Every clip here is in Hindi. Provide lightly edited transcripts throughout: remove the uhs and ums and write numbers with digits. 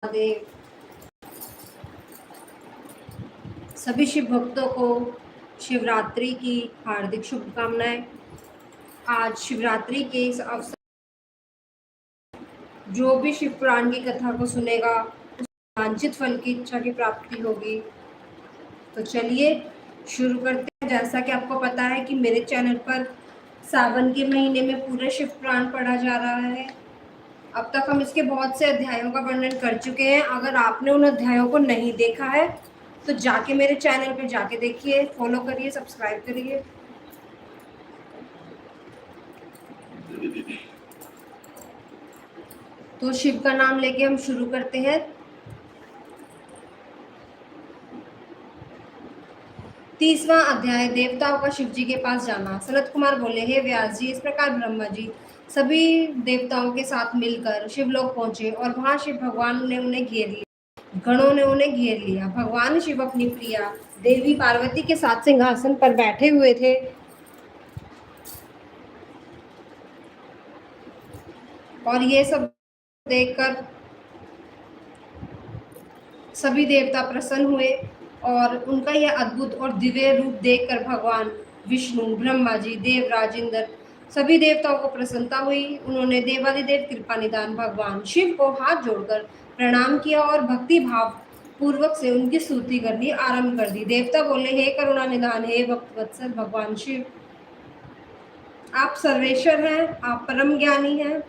महादेव। सभी शिव भक्तों को शिवरात्रि की हार्दिक शुभकामनाएं। आज शिवरात्रि के इस अवसर, जो भी शिव पुराण की कथा को सुनेगा उसे वांछित फल की इच्छा की प्राप्ति होगी। तो चलिए शुरू करते हैं। जैसा कि आपको पता है कि मेरे चैनल पर सावन के महीने में पूरे शिव पुराण पढ़ा जा रहा है। अब तक हम इसके बहुत से अध्यायों का वर्णन कर चुके हैं। अगर आपने उन अध्यायों को नहीं देखा है तो जाके मेरे चैनल पे जाके देखिए, फॉलो करिए, सब्सक्राइब करिए। तो शिव का नाम लेके हम शुरू करते हैं। तीसवां अध्याय, देवताओं का शिव जी के पास जाना। सनत कुमार बोले, हे व्यास जी, इस प्रकार ब्रह्मा जी सभी देवताओं के साथ मिलकर शिवलोक पहुंचे और वहां शिव भगवान ने उन्हें घेर लिया। गणों ने उन्हें घेर लिया। भगवान शिव अपनी प्रिया देवी पार्वती के साथ सिंहासन पर बैठे हुए थे और ये सब देखकर सभी देवता प्रसन्न हुए और उनका यह अद्भुत और दिव्य रूप देखकर भगवान विष्णु, ब्रह्मा जी, देवराज, इंद्र सभी देवताओं को प्रसन्नता हुई। उन्होंने देवादिदेव कृपा निदान भगवान शिव को हाथ जोड़कर प्रणाम किया और भक्ति भाव पूर्वक से उनकी स्तुति करनी आरंभ कर दी। देवता बोले, हे करुणा निदान, हे भक्त वत्सल भगवान शिव, आप सर्वेश्वर हैं, आप परम ज्ञानी हैं,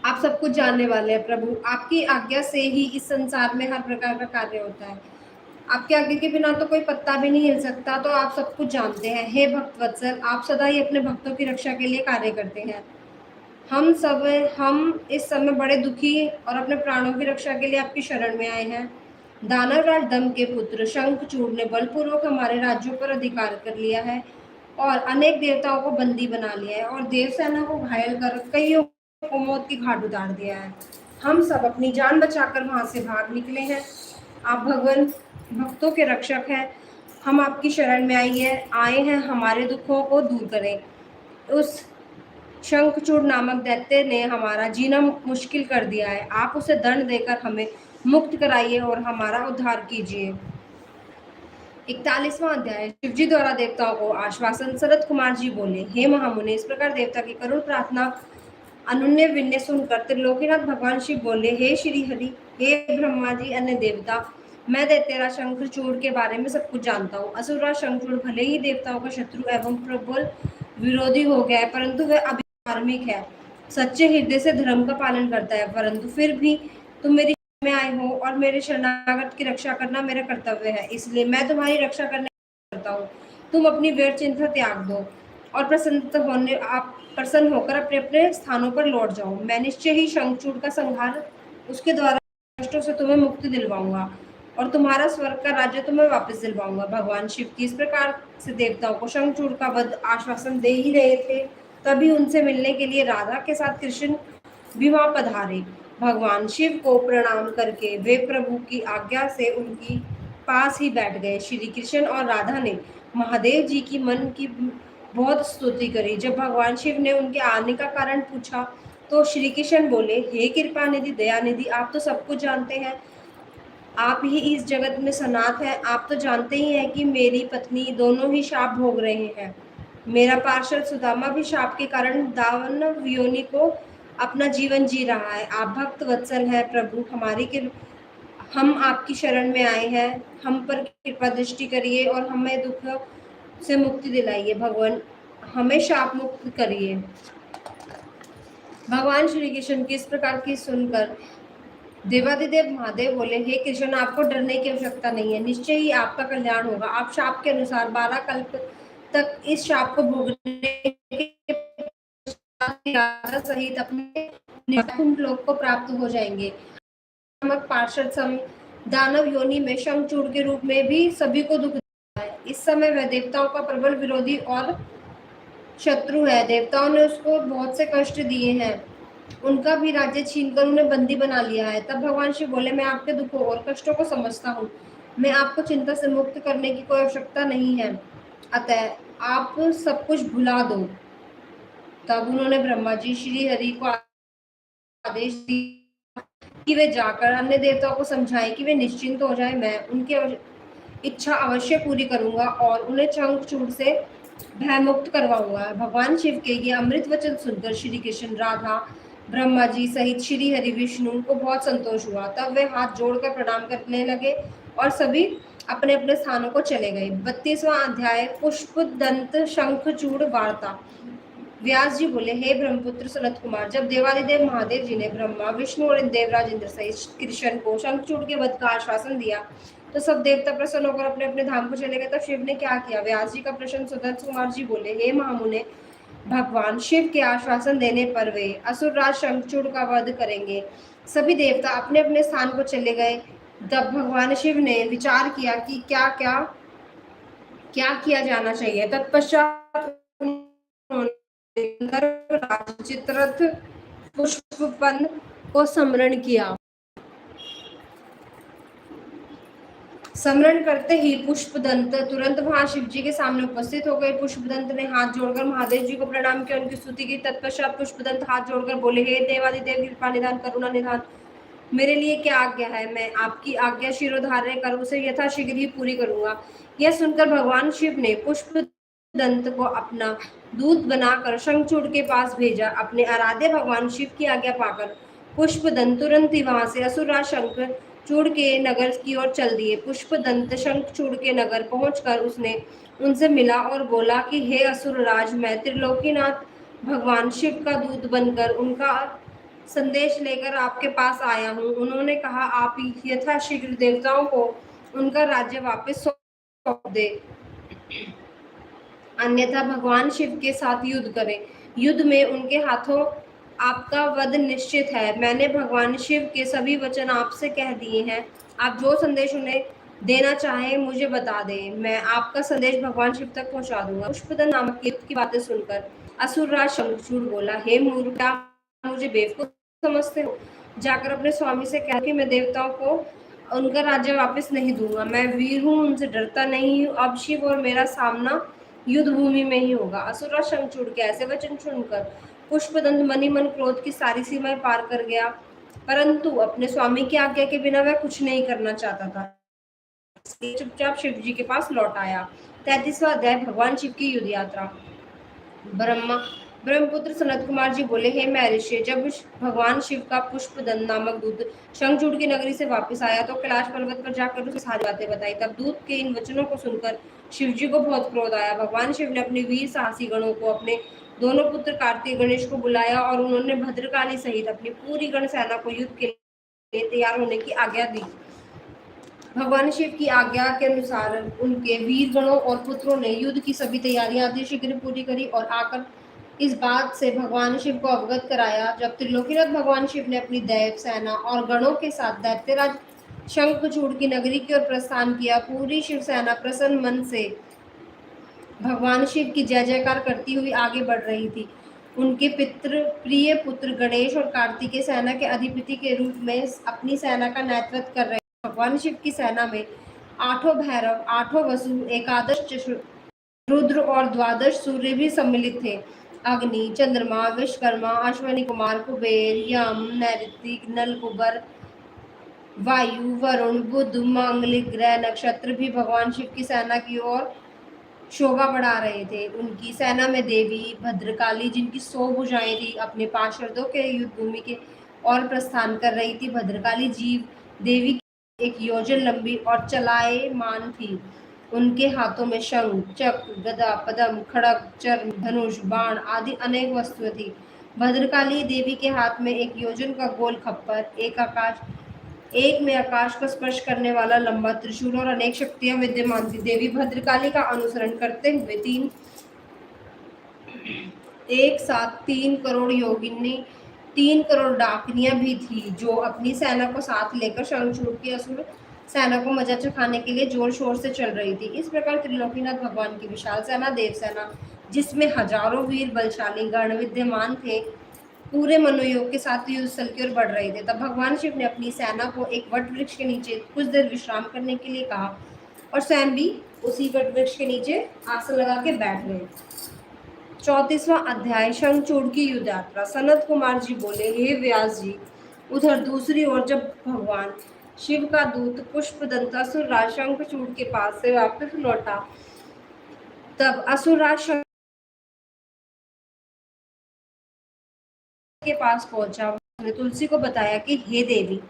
आप सब कुछ जानने वाले हैं। प्रभु, आपकी आज्ञा से ही इस संसार में हर प्रकार का कार्य होता है। आपके आज्ञा के बिना तो कोई पत्ता भी नहीं हिल सकता। तो आप सब कुछ जानते हैं। हे भक्त वत्सल, आप सदा ही अपने भक्तों की रक्षा के लिए कार्य करते हैं। हम इस समय बड़े दुखी और अपने प्राणों की रक्षा के लिए आपकी शरण में आए हैं। दानवराज दम के पुत्र शंखचूड़ ने बलपूर्वक हमारे राज्यों पर अधिकार कर लिया है और अनेक देवताओं को बंदी बना लिया है और देवसेना को घायल कर कईयों को मौत की घाट उतार दिया है। हम सब अपनी जान बचाकर वहां से भाग निकले हैं। आप भगवान भक्तों के रक्षक हैं। हम आपकी शरण में आए हैं, हमारे दुखों को दूर करें। उस शंखचूड़ नामक दैत्य ने हमारा जीना मुश्किल कर दिया है। आप उसे दंड देकर हमें मुक्त कराइए और हमारा उद्धार कीजिए। 41वां अध्याय, शिवजी द्वारा देवताओं को आश्वासन। सनत कुमार जी बोले, हे महामुनि, इस प्रकार देवता की करुण प्रार्थना अनुन्य विन्य सुनकर त्रिलोकीनाथ भगवान शिव बोले, हे श्री हरि, हे ब्रह्मा जी, अन्य देवता, मैं दैत्यराज शंखचूड़ के बारे में सब कुछ जानता हूँ। असुरराज शंखचूड़ भले ही देवताओं का शत्रु एवं प्रबल विरोधी हो गया है, परंतु वह अभी धार्मिक है, सच्चे हृदय से धर्म का पालन करता है। परंतु फिर भी तुम मेरी में आए हो और मेरे शरणागत की रक्षा करना मेरा कर्तव्य है, इसलिए मैं तुम्हारी रक्षा करने करता हूँ। तुम अपनी व्यर्थ चिंता त्याग दो और प्रसन्न होकर अपने अपने स्थानों पर लौट जाओ। मैं निश्चय ही शंखचूड़ का संहार उसके द्वारा कष्टों से तुम्हें मुक्ति दिलवाऊंगा और तुम्हारा स्वर्ग का राज्य तुम्हें वापस दिलवाऊंगा। भगवान शिव की इस प्रकार से देवताओं को शंखचूड़ का वध आश्वासन दे ही रहे थे, तभी उनसे मिलने के लिए राधा के साथ कृष्ण भी वहां पधारे। भगवान शिव को प्रणाम करके वे प्रभु की आज्ञा से उनकी पास ही बैठ गए। श्री कृष्ण और राधा ने महादेव जी की मन की बहुत स्तुति करी। जब भगवान शिव ने उनके आने का कारण पूछा तो श्री कृष्ण बोले, हे कृपा निधि, दया निधि, आप तो सब कुछ जानते हैं, आप ही इस जगत में सनाथ है। आप तो जानते ही हैं कि मेरी पत्नी दोनों ही शाप भोग रहे हैं। मेरा पार्षद सुदामा भी शाप के कारण दानव योनि को अपना जीवन जी रहा है। आप भक्त वत्सल है प्रभु, हम आपकी शरण में आए हैं, हम पर कृपा दृष्टि करिए और हमें दुख से मुक्ति दिलाइए। भगवान, हमें शाप मुक्त करिए। भगवान श्री कृष्ण की इस प्रकार की सुनकर देवादिदेव महादेव बोले, हे कृष्ण, आपको डरने की आवश्यकता नहीं है, निश्चय ही आपका कल्याण होगा। आप शाप के अनुसार 12 कल्प तक इस शाप को भोगने के सहित अपने निकुंठ लोक को प्राप्त हो जाएंगे। पार्षद सम दानव योनि में शंखचूड़ के रूप में भी सभी को दुख देता है। इस समय वह देवताओं का प्रबल विरोधी और शत्रु है। देवताओं ने उसको बहुत से कष्ट दिए हैं, उनका भी राज्य छीनकर उन्हें बंदी बना लिया है। तब भगवान शिव बोले, मैं आपके दुखों और कष्टों को समझता हूँ, मैं आपको चिंता से मुक्त करने की कोई आवश्यकता नहीं है, अतः आप सब कुछ भुला दो। तब उन्होंने ब्रह्मा जी श्री हरि को आदेश दिया कि वे जाकर अन्य देवताओं को समझाएं कि वे निश्चिंत हो जाएं, मैं उनकी इच्छा अवश्य पूरी करूंगा और उन्हें शंखचूड़ से भयमुक्त करवाऊंगा। भगवान शिव के ये अमृत वचन सुनकर श्री कृष्ण, राधा, ब्रह्मा जी सहित श्री हरि विष्णु को बहुत संतोष हुआ। तब वे हाथ जोड़कर प्रणाम करने लगे और सभी अपने अपने स्थानों को चले गए। 32वां अध्याय पुष्प दंत शंखचूड़ वार्ता। व्यास जी बोले, हे ब्रह्मपुत्र सनत कुमार, जब देवादिदेव महादेव जी ने ब्रह्मा, विष्णु और देवराज इंद्र सहित कृष्ण को शंखचूड़ के वध का आश्वासन दिया तो सब देवता प्रसन्न होकर अपने अपने धाम को चले गए। तब शिव ने क्या किया? व्यास जी का प्रश्न। सनत कुमार जी बोले, हे महामुने, भगवान शिव के आश्वासन देने पर वे असुरराज शंखचूड़ का वध करेंगे। सभी देवता अपने अपने स्थान को चले गए। तब भगवान शिव ने विचार किया कि क्या किया जाना चाहिए। तत्पश्चात चित्ररथ पुष्पपन को स्मरण किया। स्मरण करते ही पुष्पदंत तुरंत वहां शिव जी के सामने उपस्थित हो गए। पुष्पदंत ने हाथ जोड़कर महादेव जी को प्रणाम किया, उनकी स्तुति की। तत्पश्चात पुष्पदंत हाथ जोड़कर बोले, हे देवादिदेव, कृपा निधान, करुणा निधान, मेरे लिए क्या आज्ञा है? मैं आपकी आज्ञा शिरोधार्य कर उसे यथाशीघ्र ही पूरी करूंगा। यह सुनकर भगवान शिव ने पुष्पदंत को अपना दूत बनाकर शंखचूड़ के पास भेजा। अपने आराध्य भगवान शिव की आज्ञा पाकर पुष्पदंत तुरंत ही वहां से असुरराज शंखचूड़ के नगर की ओर चल दिए। पुष्पदंत शंखचूड़ के नगर पहुंचकर उसने उनसे मिला और बोला कि हे असुरराज, मैं त्रिलोकीनाथ भगवान शिव का दूत बनकर उनका संदेश लेकर आपके पास आया हूँ। उन्होंने कहा, आप यथाशीघ्र देवताओं को उनका राज्य वापस सौंप दे, अन्यथा भगवान शिव के साथ युद्ध करें। युद्ध में उनके हाथों आपका वध निश्चित है। मैंने भगवान शिव के सभी वचन आपसे कह दिए हैं। आप जो संदेश उन्हें देना चाहें मुझे बता दें, मैं आपका संदेश भगवान शिव तक पहुंचा दूंगा। पुष्पदंत नामक युद्ध की बातें सुनकर असुरराज शंखचूड़ बोला, हे मूर्ख, क्या मुझे बेवकूफ समझते हो? जाकर अपने स्वामी से कह कि मैं देवताओं को उनका राज्य वापस नहीं दूंगा। मैं वीर हूँ, उनसे डरता नहीं हूँ। अब शिव और मेरा सामना युद्ध भूमि में ही होगा। असुरराज शंखचूड़ के ऐसे वचन सुनकर पुष्पदंत मनी मन क्रोध की सारी सीमाएं पार कर गया, परंतु अपने स्वामी की आज्ञा के बिना वह कुछ नहीं करना चाहता था। चुपचाप शिव जी के पास लौट आया। 33वां अध्याय भगवान शिव की युद्ध यात्रा। ब्रह्मपुत्र सनत कुमार जी बोले, हे महर्षि, जब भगवान शिव का पुष्पदंत नामक दूत शंखचूड़ की नगरी से वापस आया तो कैलाश पर्वत पर जाकर उसे सारी बातें बताई। तब दूत के इन वचनों को सुनकर शिव जी को बहुत क्रोध आया। भगवान शिव ने अपने वीर साहसी गणों को, अपने दोनों पुत्र कार्तिक गणेश को बुलाया और उन्होंने भद्रकाली सहित अपनी पूरी गण सेना को युद्ध के लिए तैयार होने की आज्ञा दी। भगवान शिव की आज्ञा के अनुसार उनके वीर गणों और पुत्रों ने युद्ध की सभी तैयारियां शीघ्र पूरी करी और आकर इस बात से भगवान शिव को अवगत कराया। जब त्रिलोकीनाथ भगवान शिव ने अपनी दैव सेना और गणों के साथ दैत्यराज शंखचूड़ की नगरी की ओर प्रस्थान किया, पूरी शिव सेना प्रसन्न मन से भगवान शिव की जय जयकार करती हुई आगे बढ़ रही थी। उनके प्रिय पुत्र गणेश और कार्तिकेय सेना के अधिपति के रूप में अपनी सेना का नेतृत्व कर रहे। भगवान शिव की सेना में 8 भैरव, 8 वसु, एकादश रुद्र और 12 सूर्य भी सम्मिलित थे। अग्नि, चंद्रमा, विश्वकर्मा, अश्वनी कुमार, कुबेर, यम, नैऋतिक, नलकुबर, वायु, वरुण, बुध, मांगलिक ग्रह, नक्षत्र भी भगवान शिव की सेना की ओर शोभा बढ़ा रहे थे। उनकी सेना में देवी भद्रकाली, जिनकी 100 भुजाएं थी, अपने पार्षदों के युद्ध भूमि के और प्रस्थान कर रही थी। भद्रकाली जीव देवी एक योजन लंबी और चलायमान थी। उनके हाथों में शंख, चक्र, गदा, पद्म, खड़ग, चर्म, धनुष, बाण आदि अनेक वस्तुएं थी। भद्रकाली देवी के हाथ में एक योजन का गोल खप्पर, एक में आकाश को स्पर्श करने वाला लंबा त्रिशूल और अनेक शक्तियां विद्यमान थी। देवी भद्रकाली का अनुसरण करते हुए एक साथ 3 करोड़ योगिनी, 3 करोड़ डाकनियां भी थी, जो अपनी सेना को साथ लेकर शंखचूड़ की असुर सेना को मजा चखाने के लिए जोर शोर से चल रही थी। इस प्रकार त्रिलोकीनाथ भगवान की विशाल सेना, देव सेना, जिसमें हजारों वीर बलशाली गण विद्यमान थे, पूरे मनोयोग के साथ युद्ध स्थल की ओर बढ़ रहे थे। तब भगवान शिव ने अपनी सेना को एक वट वृक्ष के नीचे कुछ देर विश्राम करने के लिए कहा और स्वयं भी उसी वट वृक्ष के नीचे आसन लगा के बैठ गए। 34वां अध्याय शंखचूड़ की युद्ध यात्रा। सनत कुमार जी बोले, हे व्यास जी, उधर दूसरी ओर जब भगवान शिव का दूत पुष्पदंतासुर राज शंखचूड़ के पास से वापस लौटा, तब असुरराज के पास पहुंचा। उसने तुलसी को बताया कि हे देवी,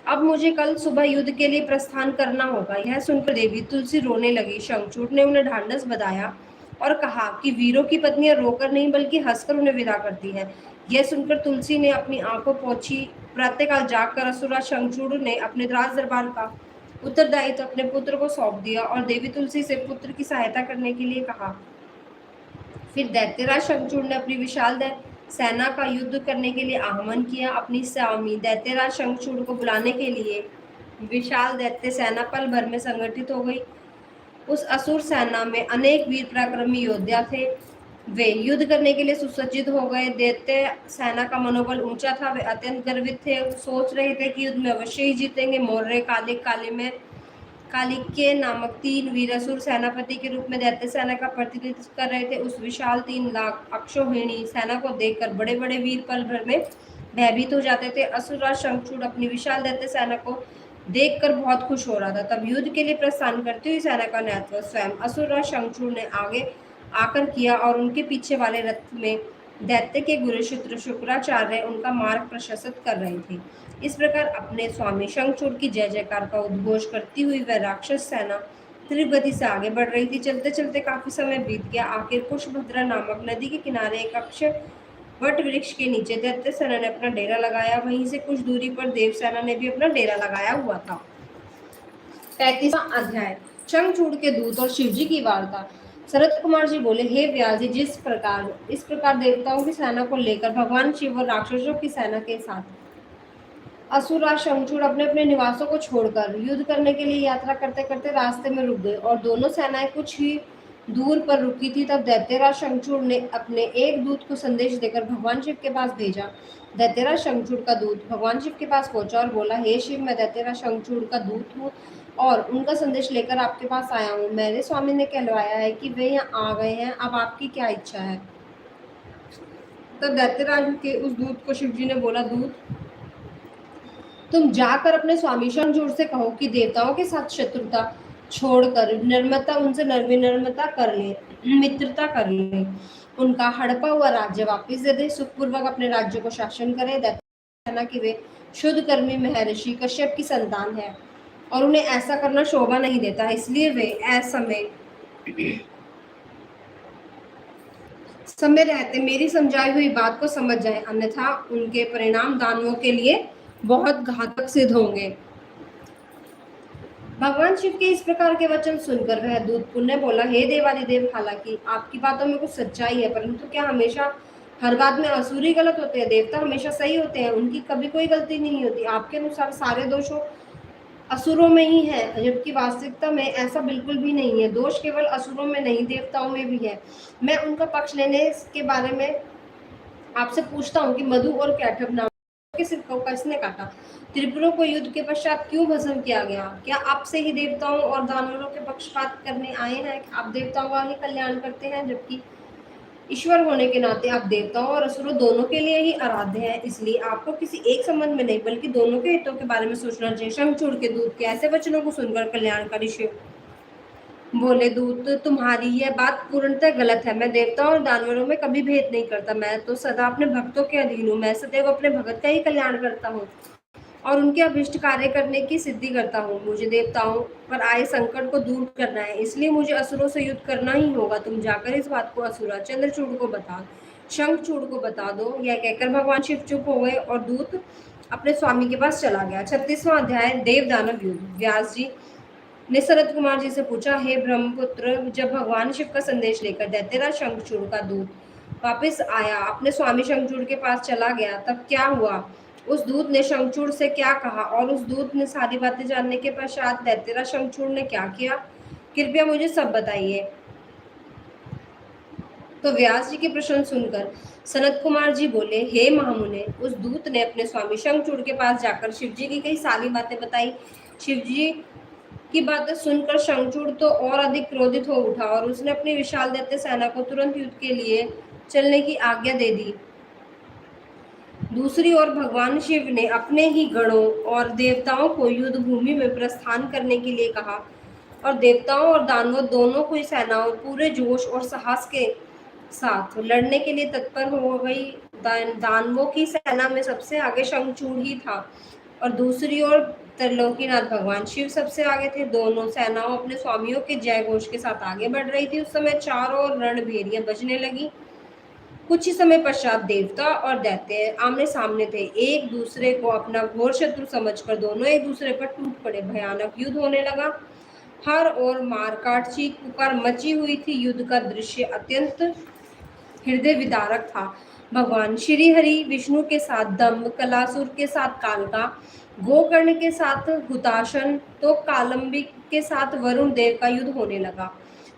अब मुझे कल सुबह युद्ध के लिए प्रस्थान करना होगा। यह सुनकर देवी तुलसी रोने लगी। शंखचूड़ ने उन्हें ढांढस बंधाया और कहा कि वीरों की पत्नियां रोकर नहीं बल्कि हंसकर उन्हें विदा करती है। यह सुनकर तुलसी ने अपनी आंखों पोंछी। प्रातःकाल जागकर असुरराज शंखचूड़ ने अपने राज दरबार का उत्तरदायित्व अपने पुत्र को सौंप दिया और देवी तुलसी से पुत्र की सहायता करने के लिए कहा। फिर दैत्यराज शंखचूड़ ने अपनी विशाल सेना का युद्ध करने के लिए आह्वान किया। अपनी स्वामी दैत्यराज शंखचूड़ को बुलाने के लिए विशाल दैत्य सेना पल भर में संगठित हो गई। उस असुर सेना में अनेक वीर पराक्रमी योद्धा थे। वे युद्ध करने के लिए सुसज्जित हो गए। दैत्य सेना का मनोबल ऊंचा था। वे अत्यंत गर्वित थे, सोच रहे थे कि युद्ध में अवश्य ही जीतेंगे। मौर्य कालिके नामक 3 वीर असुर सेनापति के रूप में दैत्य सेना का प्रतिनिधित्व कर रहे थे। उस विशाल 3 लाख अक्षौहिणी सेना को देखकर बड़े बड़े वीर पल भर में भयभीत हो जाते थे। असुरराज शंखचूड़ अपनी विशाल दैत्य सेना को देखकर बहुत खुश हो रहा था। तब युद्ध के लिए प्रस्थान करती हुई सेना का नेतृत्व स्वयं असुरराज शंखचूड़ ने आगे आकर किया और उनके पीछे वाले रथ में दैत्य के गुरु शुक्राचार्य उनका मार्ग प्रशस्त कर रहे थे। इस प्रकार अपने स्वामी शंखचूड़ की जय जयकार का उद्घोष करती हुई वह राक्षस सेना तीव्र गति से आगे बढ़ रही थी। चलते चलते काफी समय बीत गया। आखिर कुशभद्रा नामक नदी के किनारे एक अक्षय वट वृक्ष के नीचे दैत्य सेना ने अपना डेरा लगाया। वहीं से कुछ दूरी पर देव सेना ने भी अपना डेरा लगाया हुआ था। 35वां अध्याय, शंखचूड़ के दूत और शिवजी की वार्ता। शरद कुमार जी बोले, हे व्यास जी, इस प्रकार देवताओं की सेना को लेकर भगवान शिव और राक्षसों की सेना के साथ असुरराज शंखचूड़ अपने अपने निवासों को छोड़कर युद्ध करने के लिए यात्रा करते करते रास्ते में रुक गए और दोनों सेनाएं कुछ ही दूर पर रुकी थी। तब दैत्यराज शंखचूड़ ने अपने एक दूत को संदेश देकर भगवान शिव के पास भेजा। दैत्यराज शंखचूड़ का दूत भगवान शिव के पास पहुंचा और बोला, हे शिव, मैं दैत्यराज शंखचूड़ का दूत हूँ और उनका संदेश लेकर आपके पास आया हूँ। मेरे स्वामी ने कहलवाया है कि वे यहाँ आ गए हैं। अब आपकी क्या इच्छा है? तब दैत्यराज के उस दूत को शिवजी ने बोला, दूत, तुम जाकर अपने स्वामी शंखचूड़ से कहो कि देवताओं के साथ शत्रुता छोड़कर उनसे विनम्रता कर ले, मित्रता कर ले, उनका हड़पा हुआ राज्य वापस दे दे, सुखपूर्वक अपने राज्य को शासन करे। दैत्य कि वे शुद्ध कर्मी महर्षि कश्यप की संतान है और उन्हें ऐसा करना शोभा नहीं देता, इसलिए वे असमय समय रहते मेरी समझाई हुई बात को समझ जाए, अन्यथा उनके परिणाम दानवों के लिए बहुत घातक सिद्ध होंगे। भगवान शिव के इस प्रकार के वचन सुनकर वह दूत पुण्य बोला, हे देवादिदेव, हालांकि आपकी बातों में कुछ सच्चाई है, परंतु क्या हमेशा हर बात में असुर ही गलत होते हैं? देवता हमेशा सही होते हैं, उनकी कभी कोई गलती नहीं होती। आपके अनुसार सारे दोषों असुरों में ही है, जबकि वास्तविकता में ऐसा बिल्कुल भी नहीं है। दोष केवल असुरों में नहीं, देवताओं में भी है। मैं उनका पक्ष लेने के बारे में आपसे पूछता हूँ कि मधु और कैटभ नाम के सिर को किसने काटा? त्रिपुरों को युद्ध के पश्चात क्यों भस्म किया गया? क्या आपसे ही देवताओं और दानवों के पक्षपात करने आए हैं? आप देवताओं का ही कल्याण करते हैं, जबकि ईश्वर होने के नाते आप देवताओं और असुरों दोनों के लिए ही आराध्य हैं। इसलिए आपको किसी एक संबंध में नहीं बल्कि दोनों के हितों के बारे में सोचना चाहिए। शंखचूड़ के दूत के ऐसे वचनों को सुनकर कल्याणकारी शिव बोले, दूत, तुम्हारी यह बात पूर्णतः गलत है। मैं देवताओं और दानवरों में कभी भेद नहीं करता। मैं तो सदा अपने भक्तों के अधीन हूँ। मैं सदैव अपने भगत का ही कल्याण करता हूँ और उनके अभिष्ट कार्य करने की सिद्धि करता हूँ। मुझे देवताओं पर आए संकट को दूर करना है, इसलिए मुझे असुरों से युद्ध करना ही होगा। तुम जाकर इस बात को असुरा चंद्रचूड़ को बता शंखचूड़ को बता दो। यह कहकर भगवान शिव चुप हो गए और दूत अपने स्वामी के पास चला गया। 36वां अध्याय, देव दानव युद्ध। व्यास जी ने शरद कुमार जी से पूछा, हे ब्रह्मपुत्र, जब भगवान शिव का संदेश लेकर दैत्यराज शंखचूड़ का दूत वापस आया, अपने स्वामी शंखचूड़ के पास चला गया, तब क्या हुआ? उस दूत ने शंखचूड़ से क्या कहा और उस दूत ने सारी बातें जानने के पश्चात दैत्यराज शंखचूड़ ने क्या किया? कृपया मुझे सब बताइए। तो व्यास जी के प्रश्न सुनकर सनत कुमार जी बोले, हे महामुने, उस दूत ने अपने स्वामी शंखचूड़ के पास जाकर शिवजी की कई सारी बातें बताई। शिवजी की बातें सुनकर शंखचूड़ तो और अधिक क्रोधित हो उठा और उसने अपनी विशाल दैत्य सेना को तुरंत युद्ध के लिए चलने की आज्ञा दे दी। दूसरी ओर भगवान शिव ने अपने ही गणों और देवताओं को युद्ध भूमि में प्रस्थान करने के लिए कहा और देवताओं और दानवों दोनों की सेनाओं पूरे जोश और साहस के साथ लड़ने के लिए तत्पर हो गई। दानवों की सेना में सबसे आगे शंखचूड़ ही था और दूसरी ओर त्रिलोकीनाथ भगवान शिव सबसे आगे थे। दोनों सेनाओं अपने स्वामियों के जय घोष के साथ आगे बढ़ रही थी। उस समय चारों ओर रणभेरियां बजने लगी। कुछ ही समय पश्चात देवता और दैत्य आमने सामने थे। एक दूसरे को अपना घोर शत्रु समझकर दोनों एक दूसरे पर टूट पड़े। भयानक युद्ध होने लगा। हर ओर मारकाट चीख पुकार मची हुई थी। युद्ध का दृश्य अत्यंत हृदय विदारक था। भगवान श्री हरि विष्णु के साथ दम्भ, कलासुर के साथ कालका, गोकर्ण के साथ हुताशन तो कालंबिक के साथ वरुण देव का युद्ध होने लगा।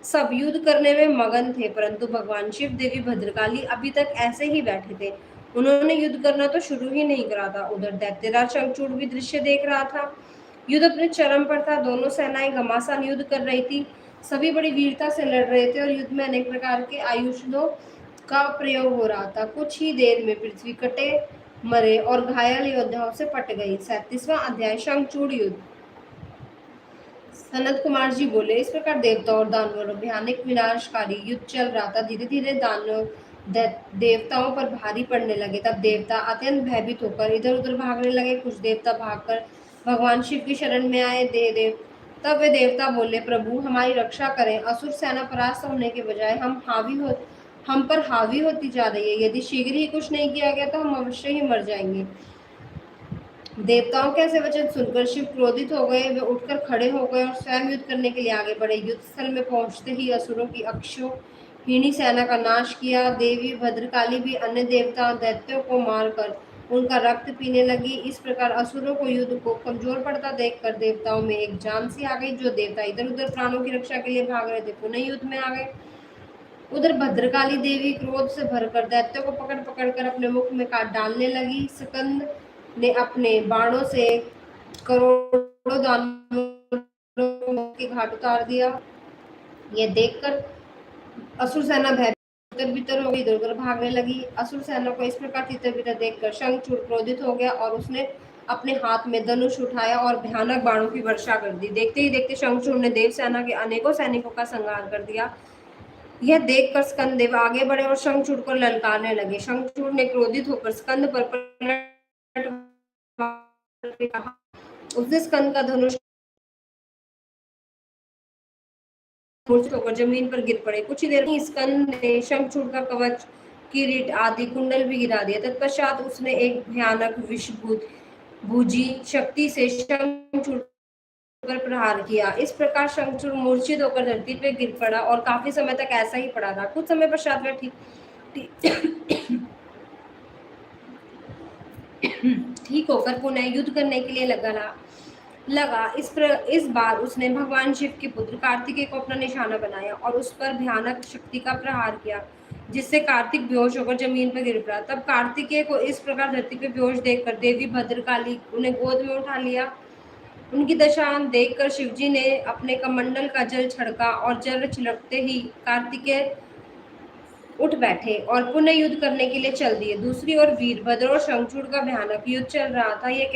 सब युद्ध करने में मगन थे, परंतु भगवान शिव, देवी भद्रकाली अभी तक ऐसे ही बैठे थे। उन्होंने युद्ध करना तो शुरू ही नहीं करा था। उधर दैत्यराज शंखचूड़ भी दृश्य देख रहा था। युद्ध अपने चरम पर था। दोनों सेनाएं घमासान युद्ध कर रही थी। सभी बड़ी वीरता से लड़ रहे थे और युद्ध में अनेक प्रकार के आयुधों का प्रयोग हो रहा था। कुछ ही देर में पृथ्वी कटे मरे और घायल योद्धाओं से पट गई। 37वां अध्याय शंखचूड़ युद्ध। सनत कुमार जी बोले, इस प्रकार देवता और दानवों भयानक विनाशकारी युद्ध चल रहा था। धीरे धीरे दानव देवताओं पर भारी पड़ने लगे। तब देवता अत्यंत भयभीत होकर इधर उधर भागने लगे। कुछ देवता भागकर भगवान शिव की शरण में आए। तब वे देवता बोले, प्रभु हमारी रक्षा करें। असुर सेना परास्त होने के बजाय हम पर हावी होती जा रही है। यदि शीघ्र ही कुछ नहीं किया गया तो हम अवश्य ही मर जाएंगे। देवताओं के ऐसे वचन सुनकर शिव क्रोधित हो गए। वे उठकर खड़े हो गए और स्वयं युद्ध करने के लिए आगे बढ़े। युद्ध स्थल में पहुंचते ही असुरों की अक्षोहिणी सेना का नाश किया। देवी भद्रकाली भी अन्य देवता दैत्यों को मारकर उनका रक्त पीने लगी। इस प्रकार असुरों को युद्ध को कमजोर पड़ता देखकर देवताओं में एक जान सी आ गई। जो देवता इधर उधर प्राणों की रक्षा के लिए भाग रहे थे, पुनः युद्ध में आ गए। उधर भद्रकाली देवी क्रोध से भरकर दैत्यों को पकड़ पकड़ कर अपने मुख में काट डालने लगी। स्कंद ने अपने बाणों से करोड़ों दानवों के घाट उतार दिया। यह देखकर असुर सेना भयभीत बितर हो गई, इधर उधर भागने लगी। असुर सेना को इस प्रकार तितर बितर देखकर शंखचूड़ क्रोधित हो गया और उसने अपने हाथ में धनुष उठाया और भयानक बाणों की वर्षा कर दी। देखते ही देखते शंखचूड़ ने देव सेना के अनेकों सैनिकों का संहार कर दिया। यह देखकर स्कंददेव आगे बढ़े और शंखचूड़ को ललकारने लगे। शंखचूड़ ने क्रोधित होकर स्कंद पर कहा। उसने स्कंद का धनुष मूर्छित होकर जमीन पर गिर पड़े। कुछ ही देर में स्कंद ने शंखचूड़ का कवच, किरीट आदि कुंडल भी गिरा दिया। तत्पश्चात उसने एक भयानक विषभूजी शक्ति से शंखचूड़ पर प्रहार किया। इस प्रकार शंखचूड़ मूर्छित होकर धरती पर गिर पड़ा और काफी समय तक ऐसा ही पड़ा रहा। कुछ समय पश्चात वह ठीक होकर पुनः युद्ध करने के लिए लगा। इस बार उसने भगवान शिव के पुत्र कार्तिकेय को अपना निशाना बनाया और उस पर भयानक शक्ति का प्रहार किया, जिससे कार्तिक बेहोश होकर जमीन पर गिर पड़ा। तब कार्तिकेय को इस प्रकार धरती पर बेहोश देखकर देवी भद्रकाली उन्हें गोद में उठा लिया। उनकी दशा देखकर शिवजी ने अपने कमंडल का जल छिड़का और जल छिड़कते ही कार्तिकेय उठ बैठे और पुनः युद्ध करने के लिए चल दिए। दूसरी ओर वीरभद्र और शंखचूड़ का भयानक युद्ध चल रहा था। यह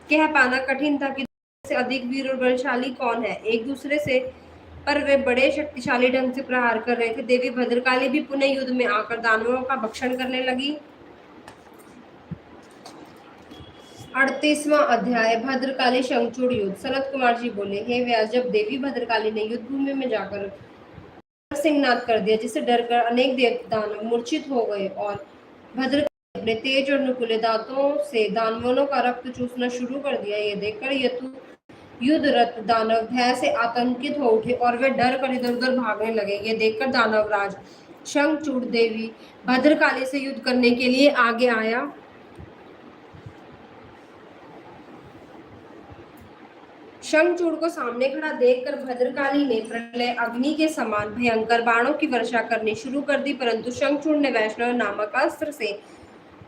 कह पाना कठिन था कि से अधिक वीर और बलशाली कौन है एक दूसरे से, पर वे बड़े शक्तिशाली ढंग से प्रहार कर रहे थे। देवी भद्रकाली भी पुनः युद्ध में आकर दानवों का भक्षण करने लगी। 38वां अध्याय भद्रकाली शंखचूड़ युद्ध। सनत कुमार जी बोले, हे व्यास, जब देवी भद्रकाली ने युद्ध भूमि में जाकर सिंहनाद कर दिया, जिससे डरकर अनेक दानव मूर्छित हो गए और भद्रकाली अपने तेज और नुकीले दांतों से दानवों का रक्त चूसना शुरू कर दिया। ये देखकर युद्धरत दानव भय से आतंकित हो उठे और वे डर कर इधर उधर भागने लगे। ये देखकर दानवराज शंखचूड़ देवी भद्रकाली से युद्ध करने के लिए आगे आया। शंखचूड़ को सामने खड़ा देखकर भद्रकाली ने प्रलय अग्नि के समान भयंकर बाणों की वर्षा करनी शुरू कर दी, परंतु शंखचूड़ ने वैष्णव नामक अस्त्र से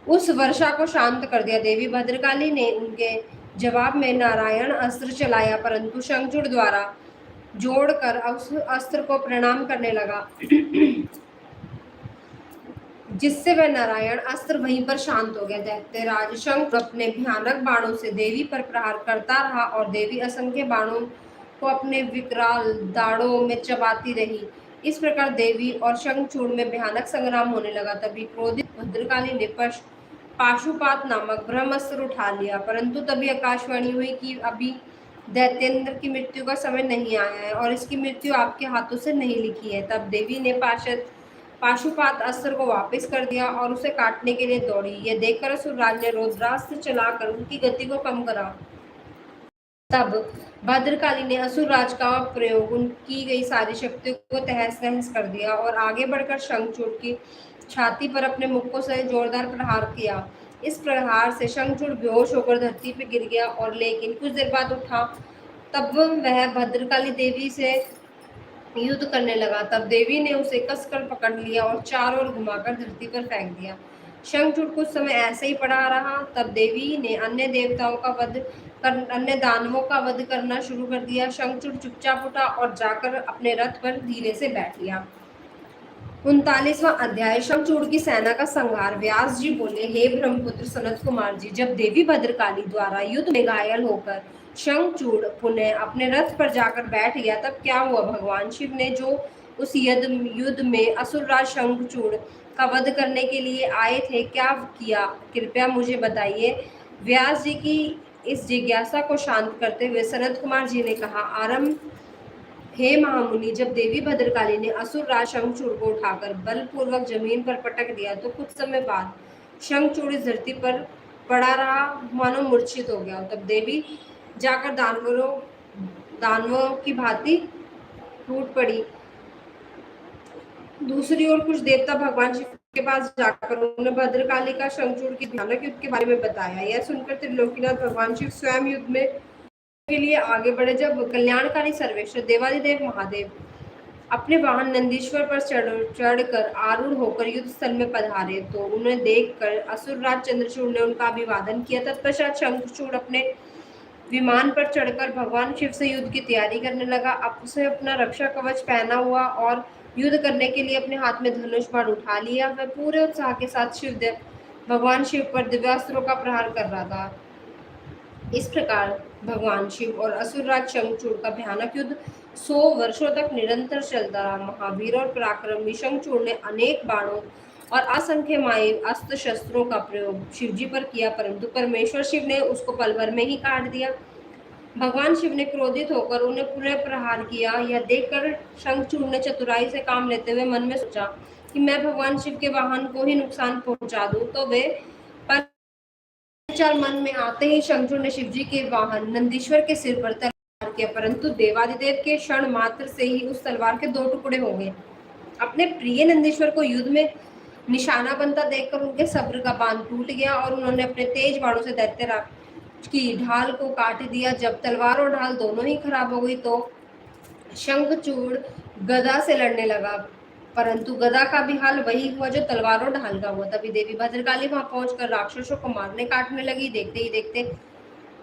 उस वर्षा को शांत कर दिया। देवी भद्रकाली ने उनके जवाब में नारायण अस्त्र चलाया, परंतु शंखचूड़ द्वारा जोड़कर उस अस्त्र को प्रणाम करने लगा। जिससे वह नारायण अस्त्र वहीं पर शांत हो गया। दैत्यराज शंख अपने भयानक बाणों से देवी पर प्रहार करता रहा और देवी असंख्य बाणों को अपने विकराल दाढ़ों में चबाती रही। इस प्रकार देवी और शंखचूड़ में भयानक संग्राम होने लगा। तभी क्रोधित भद्रकाली ने पाशुपात नामक ब्रह्मास्त्र उठा लिया, परंतु तभी आकाशवाणी हुई कि अभी दैत्येंद्र की मृत्यु का समय नहीं आया है और इसकी मृत्यु आपके हाथों से नहीं लिखी है। तब देवी ने पाशुपात अस्त्र को वापस कर दिया और उसे काटने के लिए दौड़ी। यह देखकर असुरराज ने रौद्रास्त्र चलाकर उनकी गति को कम करा। तब भद्रकाली ने असुरराज का प्रयोग उनकी गई सारी शक्तियों को तहस नहस कर दिया और आगे बढ़कर शंखचूड़ की छाती पर अपने मुक्कों से जोरदार प्रहार किया। इस प्रहार से शंखचूड़ बेहोश होकर धरती पर गिर गया और लेकिन कुछ देर बाद उठा। तब वह भद्रकाली देवी से युद्ध करने लगा। तब देवी ने उसे कसकर पकड़ लिया और चारों ओर घुमाकर धरती पर फेंक दिया। शंखचूड़ कुछ समय ऐसे ही पड़ा रहा। तब देवी ने अन्य दानवों का वध करना शुरू कर दिया। शंखचूड़ चुपचाप उठा और जाकर अपने रथ पर धीरे से बैठ लिया। 39वां अध्याय शंखचूड़ की सेना का संहार। व्यास जी बोले, हे ब्रह्मपुत्र सनत कुमार जी, जब देवी भद्रकाली द्वारा युद्ध में घायल होकर शंखचूड़ पुनः अपने रथ पर जाकर बैठ गया, तब क्या हुआ? भगवान शिव ने जो उस युद्ध में असुरराज शंखचूड़ का वध करने के लिए आए थे, क्या किया? कृपया मुझे बताइए। व्यास जी की इस जिज्ञासा को शांत करते हुए सनत कुमार जी ने कहा, आरंभ हे महामुनि, जब देवी भद्रकाली ने असुरराज शंखचूड़ को उठाकर बलपूर्वक जमीन पर पटक दिया तो कुछ समय बाद शंखचूड़ इस धरती पर पड़ा रहा, मानो मूर्छित हो गया। तब देवी जाकर दानवों की भांति टूट पड़ी। दूसरी ओर कुछ देवता भगवान शिव के पास जाकर उन्होंने भद्रकाली का शंखचूड़ की भयानक युद्ध के बारे में बताया। यह सुनकर त्रिलोकीनाथ भगवान शिव स्वयं युद्ध में के लिए आगे बढ़े। जब कल्याणकारी सर्वेश्वर देवादिदेव महादेव अपने वाहन नंदीश्वर पर चढ़कर आरूढ़ होकर युद्ध स्थल में पधारे तो उन्हें देखकर असुरराज चंद्रचूड़ ने उनका अभिवादन किया। तत्पश्चात शंखचूड़ अपने विमान पर चढ़कर भगवान शिव से युद्ध की तैयारी करने लगा। अब उसे अपना रक्षा कवच पहना हुआ और युद्ध करने के लिए अपने हाथ में धनुष बाण उठा लिया। वह पूरे उत्साह के साथ भगवान शिव पर दिव्यास्त्रों का प्रहार कर रहा था। इस प्रकार भगवान शिव और असुरराज शंखचूड़ का भयानक युद्ध 100 वर्षों तक निरंतर चलता रहा। महावीर और पराक्रमी शंखचूड़ ने अनेक बाणों और असंख्य माये अस्त्र शस्त्रों का प्रयोग शिवजी पर किया, परंतु परमेश्वर शिव ने उसको पल भर में ही काट दिया। भगवान शिव ने क्रोधित होकर उन्हें पुनः प्रहार किया। यह देखकर शंखचूड़ ने चतुराई से काम लेते हुए मन में सोचा कि मैं भगवान शिव के वाहन को ही नुकसान पहुंचा दूं। तो वे विचार मन में आते ही शंखचूड़ ने शिवजी के वाहन नंदीश्वर के सिर पर तलवार किया, परंतु देवादिदेव के क्षण मात्र से ही उस तलवार के 2 टुकड़े हो गए। अपने प्रिय नंदीश्वर को युद्ध में निशाना बनता देखकर उनके सब्र का बांध टूट गया और उन्होंने अपने तेज बाणों से दैत्यराज की ढाल को काट दिया। जब तलवार और ढाल दोनों ही खराब हो गई तो शंखचूड़ गदा से लड़ने लगा, परंतु गदा का भी हाल वही हुआ जो तलवार और ढाल का हुआ। तभी देवी भद्रकाली वहां पहुंचकर राक्षसों को मारने काटने लगी। देखते ही देखते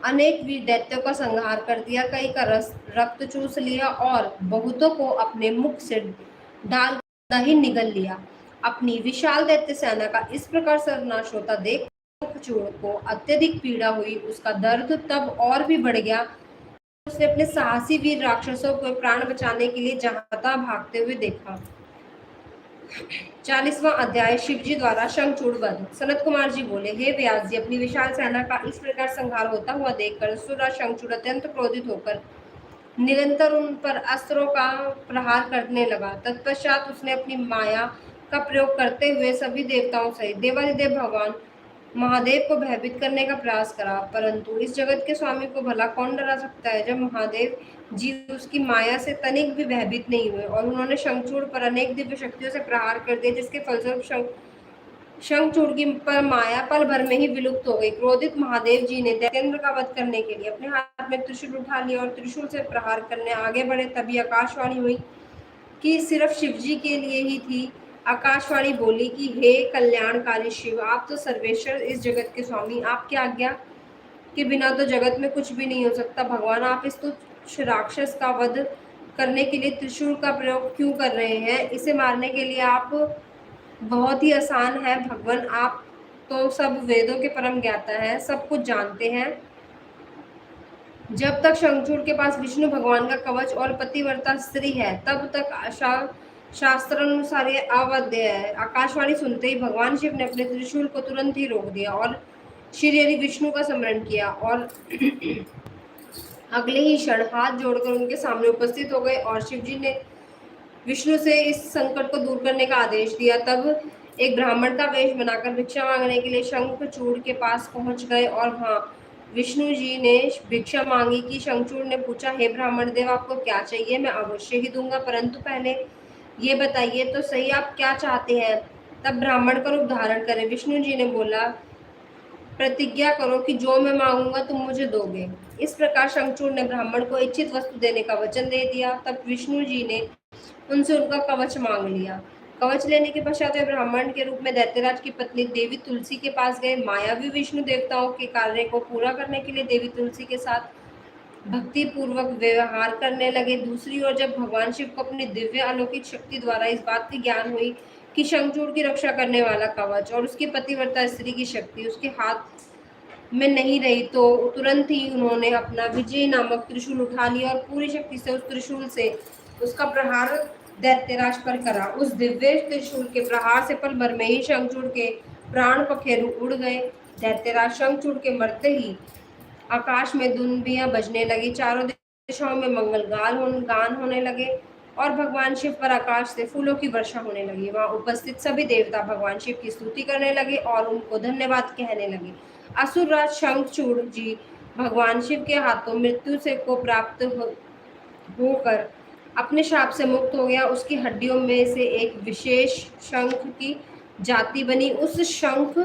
अनेक वीर दैत्यों का संहार कर दिया, कई का रक्त चूस लिया और बहुतों को अपने मुख से ढाल ही निगल लिया। अपनी विशाल दैत्य सेना का इस प्रकार सर्वनाश होता देख शंखचूड़ को अत्यधिक पीड़ा हुई। उसका दर्द तब और भी बढ़ गया। उसने अपने साहसी वीर राक्षसों को प्राण बचाने के लिए जहां तहां भागते हुए देखा। 40वां अध्याय शिवजी द्वारा शंखचूड़ वध। सनत कुमार जी बोले, हे व्यास जी, अपनी विशाल सेना का इस प्रकार संहार होता हुआ देखकर असुरराज शंखचूड़ अत्यंत क्रोधित होकर निरंतर उन पर अस्त्रों का प्रहार करने लगा। तत्पश्चात उसने अपनी माया का प्रयोग करते हुए सभी देवताओं सहित देवादिदेव भगवान महादेव को भयभीत करने का प्रयास करा, परंतु इस जगत के स्वामी को भला कौन डरा सकता है। जब महादेव जी उसकी माया से तनिक भी भयभीत नहीं हुए और उन्होंने शंखचूड़ पर अनेक दिव्य शक्तियों से प्रहार कर दिए, जिसके फलस्वरूप शंखचूड़ की पर माया पल भर में ही विलुप्त हो गई। क्रोधित महादेव जी ने दैत्येंद्र का वध करने के लिए अपने हाथ में त्रिशूल उठा लिया और त्रिशूल से प्रहार करने आगे बढ़े। तभी आकाशवाणी हुई कि सिर्फ शिवजी के लिए ही थी। आकाशवाणी बोली कि हे कल्याणकारी शिव, आप तो सर्वेश्वर, इस जगत के स्वामी, आपकी आज्ञा के बिना तो जगत में कुछ भी नहीं हो सकता। भगवान, आप इस तुच्छ राक्षस का वध करने के लिए त्रिशूल का प्रयोग क्यों कर रहे हैं? इसे मारने के लिए आप बहुत ही आसान है भगवान, आप तो सब वेदों के परम ज्ञाता है, सब कुछ जानते हैं। जब तक शंखचूड़ के पास विष्णु भगवान का कवच और पतिव्रता स्त्री है तब तक शास्त्र अनुसार ये अवध्य है। आकाशवाणी सुनते ही भगवान शिव ने अपने त्रिशूल को तुरंत ही रोक दिया और श्री हरि विष्णु का स्मरण किया और अगले ही क्षण हाथ जोड़कर उनके सामने उपस्थित हो गए और शिव जी ने विष्णु से इस संकट को दूर करने का आदेश दिया। तब एक ब्राह्मण का वेश बनाकर भिक्षा मांगने के लिए शंखचूड़ के पास पहुंच गए और वहां विष्णु जी ने भिक्षा मांगी कि शंखचूड़ ने पूछा, हे ब्राह्मण देव, आपको क्या चाहिए? मैं अवश्य ही दूंगा, परंतु पहले ये बताइए तो सही आप क्या चाहते हैं। तब ब्राह्मण का रूप धारण करे विष्णु जी ने बोला, प्रतिज्ञा करो कि जो मैं मांगूंगा तुम मुझे दोगे। इस प्रकार शंखचूड़ ने ब्राह्मण को इच्छित वस्तु देने का वचन दे दिया। तब विष्णु जी ने उनसे उनका कवच मांग लिया। कवच लेने के पश्चात वे ब्राह्मण के रूप में दैत्यराज की पत्नी देवी तुलसी के पास गए। मायावी विष्णु देवताओं के कार्य को पूरा करने के लिए देवी तुलसी के साथ भक्ति पूर्वक व्यवहार करने लगे। दूसरी ओर जब भगवान शिव को अपनी दिव्य अलौकिक शक्ति द्वारा इस बात की ज्ञान हुई कि शंखचूड़ की रक्षा करने वाला कवच और उसकी पतिव्रता स्त्री की शक्ति उसके हाथ में नहीं रही, तो तुरंत ही उन्होंने अपना विजय नामक त्रिशूल उठा लिया और पूरी शक्ति से उस त्रिशूल से उसका प्रहार दैत्यराज पर करा। उस दिव्य त्रिशूल के प्रहार से पल भर में ही शंखचूड़ के प्राण पखेरु उड़ गए। दैत्यराज शंखचूड़ के मरते ही आकाश में दुंबियां बजने लगी, चारों दिशाओं में मंगल गान होने लगे और भगवान शिव पर आकाश से फूलों की वर्षा होने लगी। वहां उपस्थित सभी देवता भगवान शिव की स्तुति करने लगे और उनको धन्यवाद कहने लगे। असुरराज शंखचूड़ जी भगवान शिव के हाथों मृत्यु से को प्राप्त होकर अपने शाप से मुक्त हो गया। उसकी हड्डियों में से एक विशेष शंख की जाति बनी। उस शंख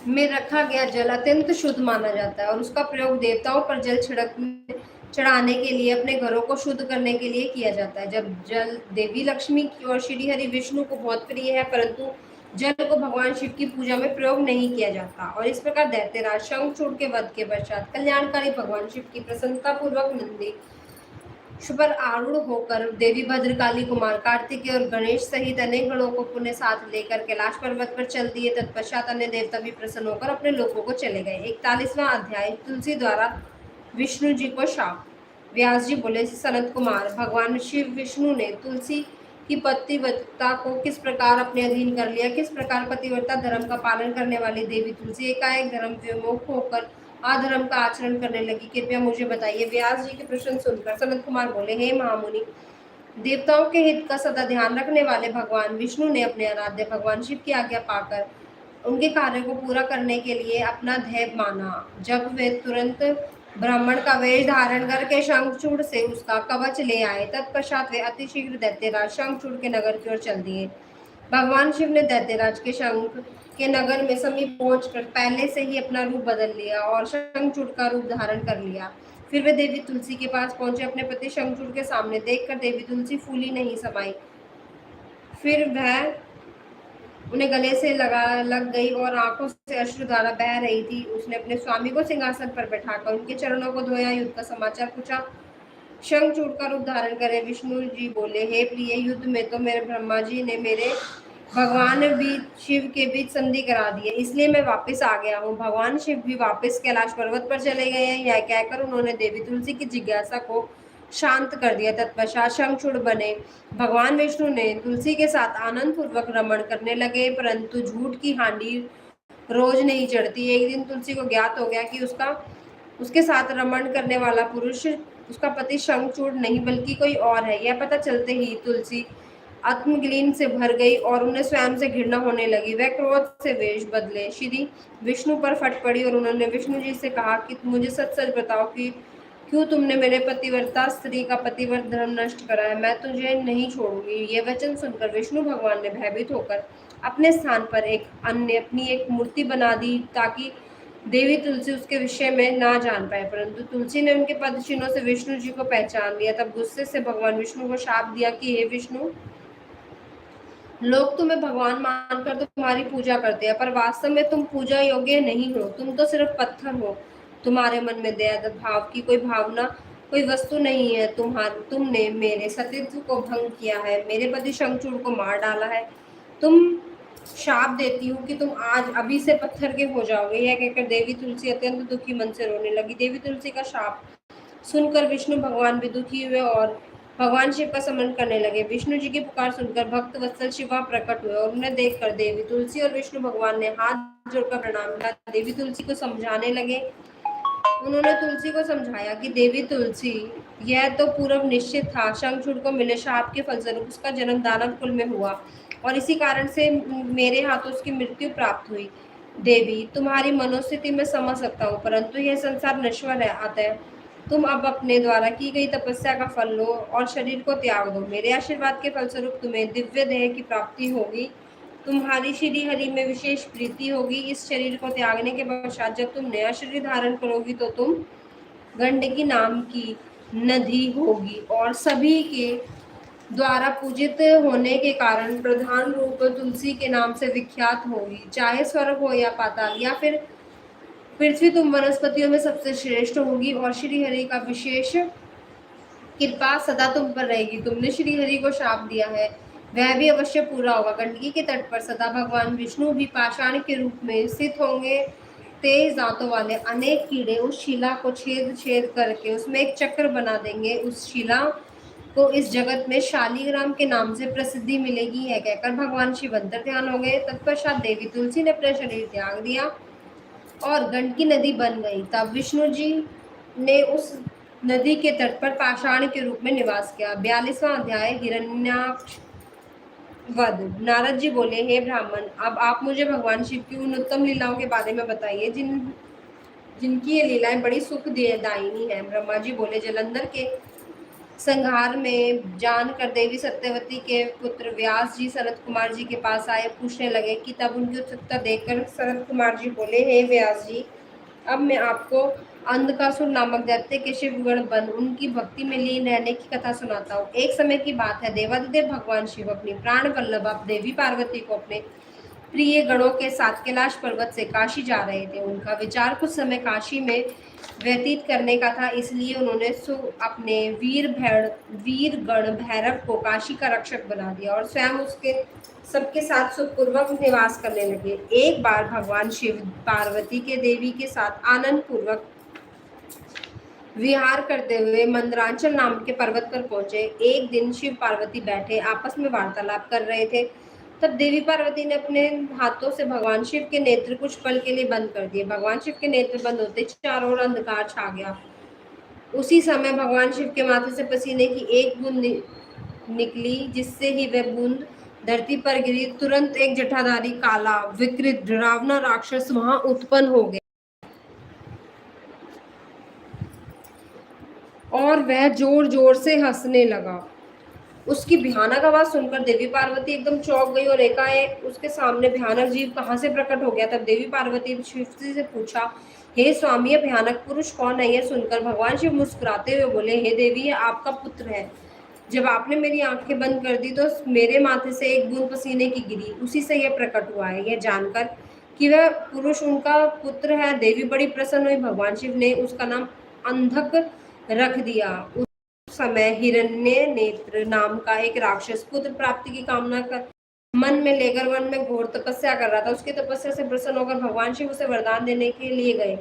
में रखा गया जल अत्यंत शुद्ध माना जाता है और उसका प्रयोग देवताओं पर जल चढ़ाने के लिए, अपने घरों को शुद्ध करने के लिए किया जाता है। जब जल देवी लक्ष्मी और श्री हरि विष्णु को बहुत प्रिय है, परंतु जल को भगवान शिव की पूजा में प्रयोग नहीं किया जाता। और इस प्रकार दैत्यराज शंखचूड़ के वध के पश्चात कल्याणकारी भगवान शिव की प्रसन्नता पूर्वक नंदी पर आरूढ़ होकर देवी भद्रकाली, कुमार कार्तिकेय और गणेश सहित अनेक गणों को पुण्य साथ लेकर कैलाश पर्वत पर चल दिए। तत्पश्चात अन्य देवता भी प्रसन्न होकर अपने लोकों को चले गए। 41वां अध्याय, तुलसी द्वारा विष्णु जी को शाप। व्यास जी बोले, सनत कुमार, भगवान शिव विष्णु ने तुलसी की पतिव्रता को किस प्रकार अपने अधीन कर लिया। किस प्रकार पतिव्रता धर्म का पालन करने वाली देवी तुलसी एकाएक धर्म विमुख होकर अधर्म का आचरण करने लगी, कृपया मुझे बताइए। व्यास जी के प्रश्न सुनकर सनत कुमार बोले, हे महामुनि, देवताओं के हित का सदा ध्यान रखने वाले भगवान विष्णु ने अपने आराध्य भगवान शिव की आज्ञा पाकर उनके कार्य को पूरा करने के लिए अपना धैर्य माना। जब वे तुरंत ब्राह्मण का वेश धारण करके शंखचूड़ से उसका कवच ले आए, तत्पश्चात वे अतिशीघ्र दैत्यराज शंखचूड़ के नगर की ओर चल दिए। भगवान शिव ने दैत्यराज के शंख के नगर में समीप पहुंचकर पहले से ही अपना रूप बदल लिया और शंखचूड़ का रूप धारण कर लिया। फिर वे देवी तुलसी के पास पहुंचे। अपने पति शंखचूड़ के सामने देखकर देवी तुलसी फूली नहीं समाई। फिर वह उन्हें गले से लग गई और आंखों से अश्रुधारा बह रही थी। उसने अपने स्वामी को सिंहासन पर बैठाकर उनके चरणों को धोया, युद्ध का समाचार पूछा। शंखचूड़ का रूप धारण करे विष्णु जी बोले, हे प्रिय, युद्ध में तो मेरे ब्रह्मा जी ने मेरे भगवान शिव के बीच संधि करा दी है, इसलिए मैं वापस आ गया हूँ। भगवान शिव भी वापस कैलाश पर्वत पर चले गए हैं। यह कहकर उन्होंने देवी तुलसी की जिज्ञासा को शांत कर दिया। तत्पश्चात शंखचूड़ बने भगवान विष्णु ने तुलसी के साथ आनंद पूर्वक रमण करने लगे, परंतु झूठ की हांडी रोज नहीं चढ़ती। एक दिन तुलसी को ज्ञात हो गया कि उसके साथ रमण करने वाला पुरुष उसका पति शंखचूड़ नहीं बल्कि कोई और है। यह पता चलते ही तुलसी आत्मग्लीन से भर गई और उन्हें स्वयं से घृणा होने लगी। वह क्रोध से वेश बदले श्री विष्णु पर फट पड़ी और उन्होंने विष्णु जी से कहा कि मुझे सच सच बताओ कि क्यों तुमने मेरे पतिव्रता स्त्री का पतिव्रत धर्म नष्ट करा है। मैं तुझे नहीं छोड़ूंगी। ये वचन सुनकर विष्णु भगवान ने भयभीत होकर अपने स्थान पर अपनी एक मूर्ति बना दी ताकि देवी तुलसी उसके विषय में ना जान पाए, परंतु तुलसी ने उनके पद चिन्हों से विष्णु जी को पहचान लिया। तब गुस्से से भगवान विष्णु को शाप दिया कि हे विष्णु, लोग तुम्हें भगवान मानकर तुम्हारी पूजा करते हैं, पर वास्तव में तुम पूजा योग्य नहीं हो। तुम तो सिर्फ पत्थर हो। तुम्हारे मन में दया भाव की कोई भावना कोई वस्तु नहीं है। तुमने मेरे सतीत्व को भंग किया है, मेरे पति शंखचूड़ को मार डाला है। तुम शाप देती हूँ कि तुम आज अभी से पत्थर के हो जाओगे। यह कहकर देवी तुलसी अत्यंत दुखी मन से रोने लगी। देवी तुलसी का शाप सुनकर विष्णु भगवान भी दुखी हुए और भगवान शिव का स्मरण करने लगे। विष्णु जी की पुकार सुनकर भक्त वत्सल शिव प्रकट हुए और उन्हें देखकर देवी तुलसी और विष्णु भगवान ने हाथ जोड़कर प्रणाम किया। देवी तुलसी को समझाने लगे। उन्होंने तुलसी को समझाया कि देवी तुलसी, यह तो पूर्व निश्चित था। शंखचूड़ को मिले शाप के फलस्वरूप उसका जन्म दानव कुल में हुआ और इसी कारण से मेरे हाथों उसकी मृत्यु प्राप्त हुई। देवी, तुम्हारी मनोस्थिति में समझ सकता हूँ, परंतु यह संसार नश्वर है, अतः तुम अब अपने द्वारा की गई तपस्या का फल लो और शरीर को त्याग दो। मेरे आशीर्वाद के फलस्वरूप तुम्हें दिव्य देह की प्राप्ति होगी। तुम्हारी श्री हरि में विशेष प्रीति होगी। इस शरीर को त्यागने के पश्चात जब तुम नया शरीर धारण करोगी तो तुम गंडकी नाम की नदी होगी और सभी के द्वारा पूजित होने के कारण प्रधान रूप तुलसी के नाम से विख्यात होगी। चाहे स्वर्ग हो या पाताल या फिर पृथ्वी, तुम वनस्पतियों में सबसे श्रेष्ठ होगी और श्री हरि का विशेष कृपा सदा तुम पर रहेगी। तुमने श्री हरि को शाप दिया है, वह भी अवश्य पूरा होगा। गंडकी के तट पर सदा भगवान विष्णु भी पाषाण के रूप में स्थित होंगे। तेज दांतों वाले अनेक कीड़े उस शिला को छेद छेद करके उसमें एक चक्र बना देंगे। उस शिला को इस जगत में शालीग्राम के नाम से प्रसिद्धि मिलेगी। है कहकर भगवान शिव अंतर ध्यान हो गए। तत्पश्चात देवी तुलसी ने अपना शरीर त्याग दिया और गंडकी नदी बन गई। तब विष्णु जी ने उस नदी के तट पर पाषाण के रूप में निवास किया। 42वां अध्याय हिरण्याक्ष वध। नारद जी बोले, हे ब्राह्मण, अब आप मुझे भगवान शिव की उन उत्तम लीलाओं के बारे में बताइए जिनकी ये लीलाएं बड़ी सुखदायिनी हैं। ब्रह्मा जी बोले, जलंधर के संहार में जानकर देवी सत्यवती के पुत्र व्यास जी सनत कुमार जी के पास आए। पूछने लगे कि तब उनकी उत्सुकता देखकर सनत कुमार जी बोले, हे व्यास जी, अब मैं आपको अंधकासुर नामक दैत्य के शिवगण बन उनकी भक्ति में लीन रहने की कथा सुनाता हूँ। एक समय की बात है, देवादिदेव भगवान शिव अपनी प्राण वल्लभा देवी पार्वती को अपने प्रिय गणों के साथ कैलाश पर्वत से काशी जा रहे थे। उनका विचार कुछ समय काशी में व्यतीत करने का था, इसलिए उन्होंने अपने वीर गण भैरव को काशी का रक्षक बना दिया और स्वयं उसके सबके साथ सुखपूर्वक निवास करने लगे। एक बार भगवान शिव पार्वती के देवी के साथ आनंद पूर्वक विहार करते हुए मंदरांचल नाम के पर्वत पर पहुंचे। एक दिन शिव पार्वती बैठे आपस में वार्तालाप कर रहे थे। तब देवी पार्वती ने अपने हाथों से भगवान शिव के नेत्र कुछ पल के लिए बंद कर दिए। भगवान शिव के नेत्र बंद होते चारों ओर अंधकार छा गया। उसी समय भगवान शिव के माथे से पसीने की एक बूंद निकली, जिससे ही वह बूंद धरती पर गिरी। तुरंत एक जटाधारी काला विकृत डरावना राक्षस वहां उत्पन्न हो गया और वह जोर जोर से हंसने लगा। उसकी भयानक आवाज सुनकर देवी पार्वती एकदम चौंक गई और एकाएक उसके सामने भयानक जीव कहाँ से प्रकट हो गया। तब देवी पार्वती ने शिव जी से पूछा, हे स्वामी, यह भयानक पुरुष कौन है? यह सुनकर भगवान शिव मुस्कुराते हुए बोले, हे देवी, यह आपका पुत्र है। जब आपने मेरी आंखें बंद कर दी तो मेरे माथे से एक बूंद पसीने की गिरी, उसी से यह प्रकट हुआ है। यह जानकर कि वह पुरुष उनका पुत्र है, देवी बड़ी प्रसन्न हुई। भगवान शिव ने उसका नाम अंधक रख दिया। समय हिरण्य नेत्र नाम का एक राक्षस पुत्र प्राप्ति की कामना कर मन में लेकर वन में घोर तपस्या कर रहा था। उसकी तपस्या से प्रसन्न होकर भगवान शिव उसे वरदान देने के लिए गए।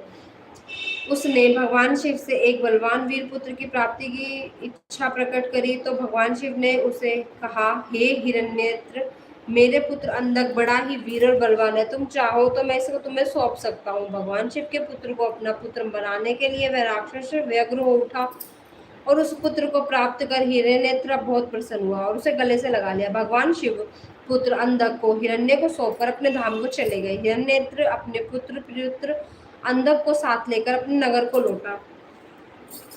उसने भगवान शिव से एक बलवान वीर पुत्र की प्राप्ति की इच्छा प्रकट करी तो भगवान शिव ने उसे कहा, हे हिरण्यनेत्र, मेरे पुत्र अंधक बड़ा ही वीर और बलवान है। तुम चाहो तो मैं इसे तुम्हें सौंप सकता हूँ। भगवान शिव के पुत्र को अपना पुत्र बनाने के लिए वह राक्षस व्यग्र हो उठा और उस पुत्र को प्राप्त कर हिरण्यनेत्र बहुत प्रसन्न हुआ और उसे गले से लगा लिया। भगवान शिव पुत्र अंधक को हिरण्य को सौंपकर अपने धाम को चले गए। हिरण्यनेत्र अपने पुत्र अंधक को साथ लेकर अपने नगर को लौटा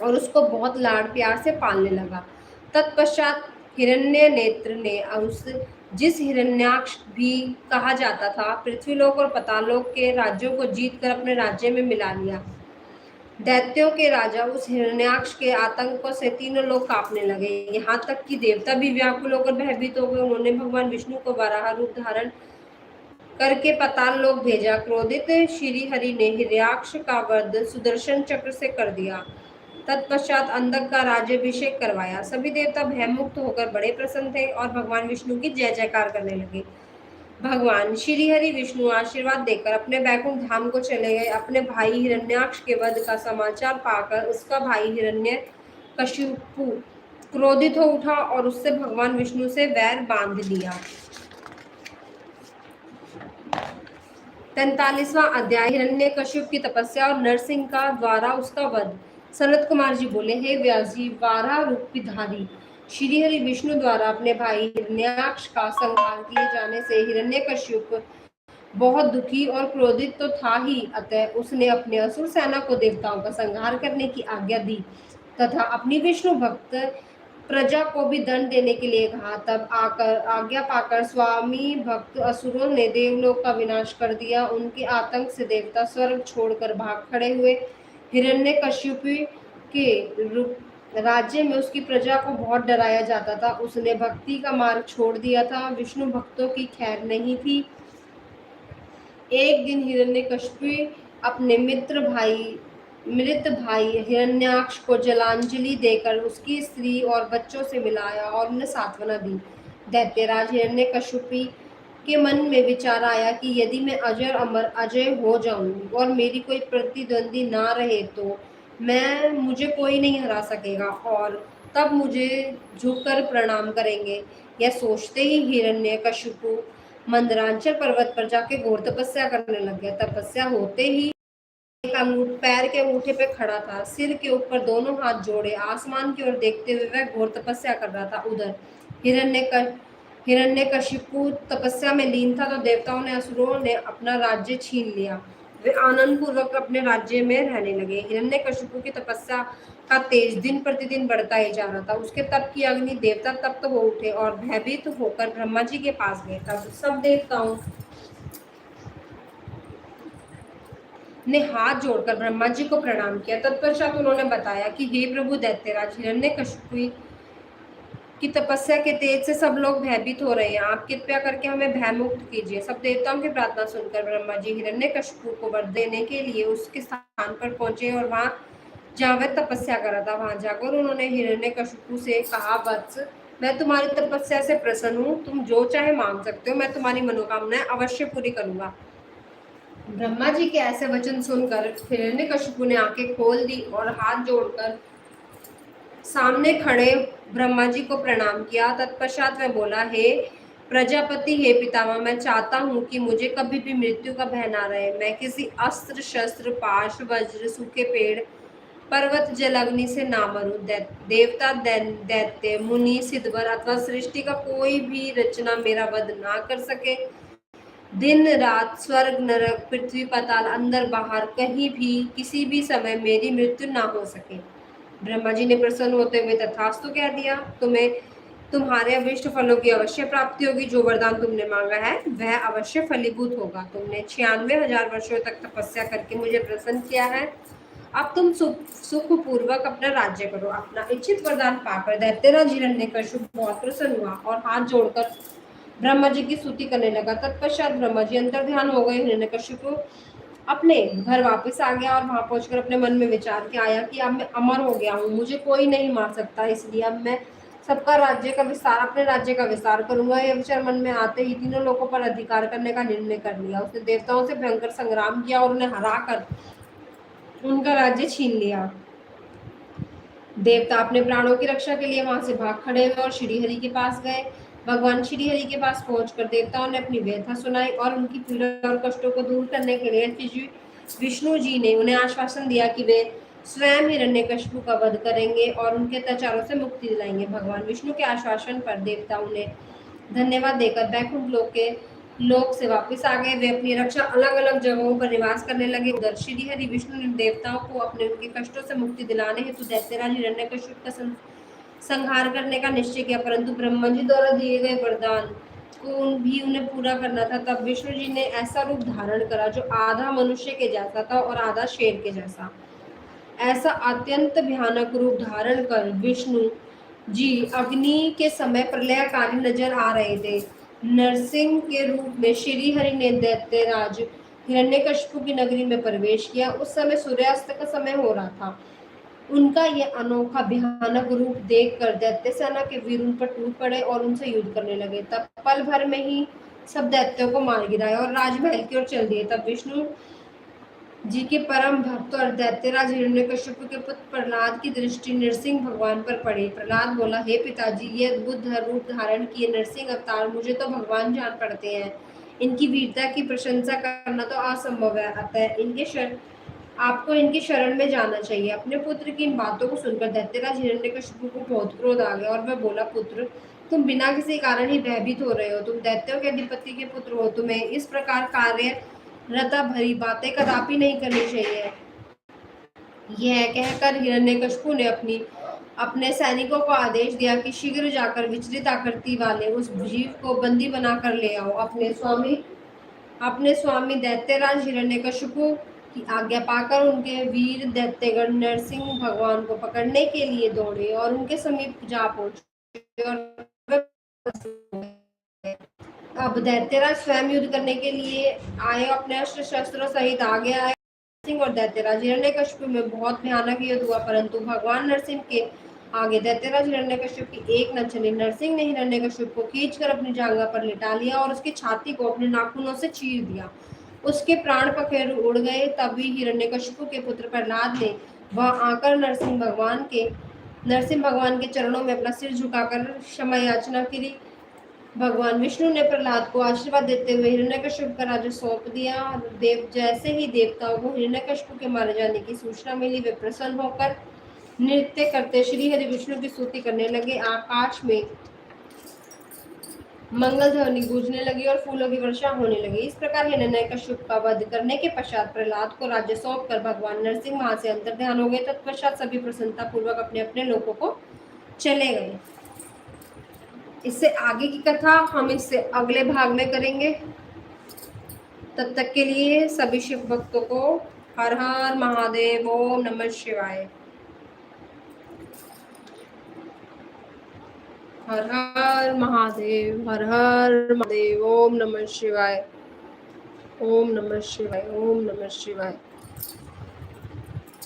और उसको बहुत लाड़ प्यार से पालने लगा। तत्पश्चात हिरण्यनेत्र ने उस जिस हिरण्याक्ष भी कहा जाता था, पृथ्वीलोक और पतालोक के राज्यों को जीतकर अपने राज्य में मिला लिया। दैत्यों के राजा उस हिरण्याक्ष के आतंक से तीनों लोग कांपने लगे, यहाँ तक कि देवता भी व्याकुल होकर भयभीत हो गए। उन्होंने भगवान विष्णु को वराह रूप धारण करके पताल लोक भेजा। क्रोधित श्री हरि ने हिरण्याक्ष का वध सुदर्शन चक्र से कर दिया। तत्पश्चात अंधक का राज्याभिषेक करवाया। सभी देवता भयमुक्त होकर बड़े प्रसन्न थे और भगवान विष्णु की जय जयकार करने लगे। भगवान श्री हरि विष्णु आशीर्वाद देकर अपने बैकुंठ धाम को चले गए। अपने भाई हिरण्याक्ष के वध का समाचार पाकर उसका भाई हिरण्यकशिपु क्रोधित हो उठा और उससे भगवान विष्णु से वैर बांध लिया। 43वां अध्याय हिरण्यकशिपु की तपस्या और नरसिंह का द्वारा उसका वध। सनत कुमार जी बोले, हे व्यास जी, 12 रूपधारी श्री हरि विष्णु द्वारा अपने भाई हिरण्याक्ष का संहार किए जाने से हिरण्यकशिपु बहुत दुखी और क्रोधित तो था ही, अतः उसने अपने असुर सेना को देवताओं का संहार करने की आज्ञा दी तथा अपनी विष्णु भक्त प्रजा को भी दंड देने के लिए कहा। तब आज्ञा पाकर स्वामी भक्त असुरों ने देवलोक का विनाश कर दिया। उनके आतंक से देवता स्वर्ग छोड़कर भाग खड़े हुए। हिरण्यकशिपु के राज्य में उसकी प्रजा को बहुत डराया जाता था। उसने भक्ति का मार्ग छोड़ दिया था। विष्णु भक्तों की खैर नहीं थी। एक दिन हिरण्यकशिपु अपने मृत भाई हिरण्याक्ष को जलांजलि देकर उसकी स्त्री और बच्चों से मिलाया और उन्हें सांत्वना दी। दैत्यराज हिरण्यकशिपु के मन में विचार आया कि यदि मैं अजर अमर अजय हो जाऊं और मेरी कोई प्रतिद्वंदी ना रहे तो मुझे कोई नहीं हरा सकेगा और तब मुझे झुककर प्रणाम करेंगे। यह सोचते ही हिरण्यकशिपु मंदरांचल पर्वत पर जाके घोर तपस्या करने लग गया। तपस्या होते ही एक पैर के अंगूठे पे खड़ा था, सिर के ऊपर दोनों हाथ जोड़े आसमान की ओर देखते हुए वह घोर तपस्या कर रहा था। उधर हिरण्यकशिपु तपस्या में लीन था तो देवताओं ने असुरों ने अपना राज्य छीन लिया। वे आनंद पूर्वक अपने राज्य में रहने लगे। हिरण्यकशिपु की तपस्या का तेज दिन प्रतिदिन बढ़ता ही जा रहा था। उसके तप की अग्नि देवता तप्त हो उठे और भयभीत होकर ब्रह्मा जी के पास गए। तब सब देवताओं ने हाथ जोड़कर ब्रह्मा जी को प्रणाम किया। तत्पश्चात उन्होंने बताया कि हे प्रभु दैत्यराज, हिरण्यकशिपु की तपस्या के तेज से सब लोग भयभीत हो रहे हैं। आप कृपया करके हमें भयमुक्त कीजिए। सब देवताओं की प्रार्थना सुनकर ब्रह्मा जी हिरण्यकशिपु को वर देने के लिए उसके स्थान पर पहुंचे और वहां जहाँ वह तपस्या कर रहा था वहां जाकर उन्होंने हिरण्यकशिपु से कहा, वत्स, मैं तुम्हारी तपस्या से प्रसन्न हूँ। तुम जो चाहे मांग सकते हो, मैं तुम्हारी मनोकामनाएं अवश्य पूरी करूंगा। ब्रह्मा जी के ऐसे वचन सुनकर हिरण्यकशिपु ने आंखें खोल दी और हाथ जोड़कर सामने खड़े ब्रह्मा जी को प्रणाम किया। तत्पश्चात वह बोला, हे प्रजापति, हे पितामह, मैं चाहता हूँ कि मुझे कभी भी मृत्यु का भय ना रहे। मैं किसी अस्त्र शस्त्र पाश वज्र सूखे पेड़ पर्वत जल अग्नि से ना मरूं। देवता दैत्य मुनि सिद्धवर अथवा सृष्टि का कोई भी रचना मेरा वध ना कर सके। दिन रात स्वर्ग नरक पृथ्वी पाताल अंदर बाहर कहीं भी किसी भी समय मेरी मृत्यु ना हो सके। ब्रह्मा जी ने प्रसन्न होते हुए तथास्तु कह दिया। तुम्हें तुम्हारे अभिष्ट फलों की अवश्य प्राप्ति होगी। जो वरदान तुमने मांगा है वह अवश्य फलीभूत होगा। तुमने 96,000 वर्षों तक तपस्या करके मुझे प्रसन्न किया है। अब तुम सुख पूर्वक अपना राज्य करो। अपना इच्छित वरदान पाकर दैत्यराज हिरण्यकशिपु बहुत प्रसन्न हुआ और हाथ जोड़कर ब्रह्मा जी की स्तुति करने लगा। तत्पश्चात ब्रह्मा जी अंतर्ध्यान हो गए। हिरण्यकशिपु अपने घर वापस आ गया और वहां पहुंचकर अपने मन में विचार के आया कि अब मैं अमर हो गया हूँ, मुझे कोई नहीं मार सकता, इसलिए अब मैं सबका राज्य का विस्तार अपने राज्य का विस्तार करूंगा। यह विचार मन में आते ही तीनों लोगों पर अधिकार करने का निर्णय कर लिया। उसने देवताओं से भयंकर संग्राम किया और उन्हें हराकर उनका राज्य छीन लिया। देवता अपने प्राणों की रक्षा के लिए वहां से भाग खड़े हुए और श्री हरि के पास गए। भगवान श्री हरि के पास पहुंचकर देवताओं ने अपनी व्यथा सुनाई और उनकी पीड़ा और कष्टों को दूर करने के लिए विष्णु जी ने उन्हें आश्वासन दिया कि वे स्वयं हिरण्यकशिपु का वध करेंगे और उनके अत्याचारों से मुक्ति दिलाएंगे। भगवान विष्णु के आश्वासन पर देवताओं ने धन्यवाद देकर बैकुंठ लोक से वापस आ गए। वे अपनी रक्षा अलग अलग जगहों पर निवास करने लगे। उधर श्री हरि विष्णु ने देवताओं को अपने उनके कष्टों से मुक्ति दिलाने हेतु दैत्यराज हिरण्यकशिपु का संहार करने का निश्चय किया, परंतु ब्रह्मा जी द्वारा दिए गए वरदान को भी उन्हें पूरा करना था। तब विष्णु जी ने ऐसा रूप धारण करा जो आधा मनुष्य के जैसा था और आधा शेर के जैसा। ऐसा अत्यंत भयानक रूप धारण कर विष्णु जी अग्नि के समय प्रलयकारी नजर आ रहे थे। नरसिंह के रूप में श्री हरि ने दैत्यराज हिरण्यकशिपु की नगरी में प्रवेश किया। उस समय सूर्यास्त का समय हो रहा था। उनका यह अनोखा भयानक रूप देखकर दैत्य सेना के वीर उन पर टूट पड़े और उनसे युद्ध करने लगे। तब पल भर में ही सब दैत्यों को मार गिराया और राजमहल की ओर चल दिए। तब विष्णु जी के परम भक्त और दैत्यराज हिरण्यकश्यप के पुत्र प्रहलाद की दृष्टि नरसिंह भगवान पर पड़ी। प्रहलाद बोला, हे पिताजी, ये अद्भुत रूप धारण किए नरसिंह अवतार मुझे तो भगवान जान पड़ते हैं। इनकी वीरता की प्रशंसा करना तो असंभव है, अतः आपको इनकी शरण में जाना चाहिए। अपने पुत्र की इन बातों को सुनकर दैत्यराज हिरण्यकश्यप को बहुत क्रोध आ गया और वह बोला, पुत्र, तुम बिना किसी कारण ही भयभीत हो रहे हो। तुम दैत्यों के अधिपति के पुत्र हो, तुम्हें इस प्रकार कार्य रता भरी बातें कदापि नहीं करनी चाहिए। यह कहकर हिरण्यकश्यप ने अपने सैनिकों को आदेश दिया कि शीघ्र जाकर विचलित आकृति वाले उस जीव को बंदी बनाकर ले आओ। अपने स्वामी दैत्यराज हिरण्यकश्यप की आज्ञा पाकर उनके वीर दैत्यगण नरसिंह भगवान को पकड़ने के लिए दौड़े और उनके समीप जा पहुंचे और अब दैत्यराज स्वयं युद्ध करने के लिए आए, अपने अस्त्र शस्त्रों सहित आगे आए। नरसिंह और दैत्यराज हिरण्यकश्यप में बहुत भयानक युद्ध हुआ, परंतु भगवान नरसिंह के आगे दैत्यराज हिरण्यकश्यप की एक न चली। नरसिंह ने हिरण्यकश्यप को खींचकर अपनी जांघा पर लिटा लिया और उसकी छाती को अपने नाखूनों से चीर दिया। उसके प्राण पखेरु उड़ गए। तभी हिरण्यकश्यप के पुत्र प्रहलाद ने वहां आकर नरसिंह भगवान के चरणों में अपना सिर झुकाकर क्षमा याचना की। भगवान विष्णु ने प्रहलाद को आशीर्वाद देते हुए हिरण्यकश्यप का राज्य सौंप दिया। जैसे ही देवताओं को हिरण्यकश्यप के मारे जाने की सूचना मिली, वे प्रसन्न होकर नृत्य करते श्री हरि विष्णु की स्तुति करने लगे। आकाश में मंगल ध्वनि गूंजने लगी और फूलों की वर्षा होने लगी। इस प्रकार हिरण्यकश्यप का वध करने के पश्चात प्रहलाद को राज्य सौंप कर भगवान नरसिंह वहां से अंतर्ध्यान हो गए। तत्पश्चात सभी प्रसन्नता पूर्वक अपने अपने लोकों को चले गए। इससे आगे की कथा हम इससे अगले भाग में करेंगे। तब तक के लिए सभी शिव भक्तों को हर हर महादेव, ओम नमः शिवाय। हर हर महादेव, हर हर महादेव, ओम नमः शिवाय, ओम नमः शिवाय, ओम नमः शिवाय।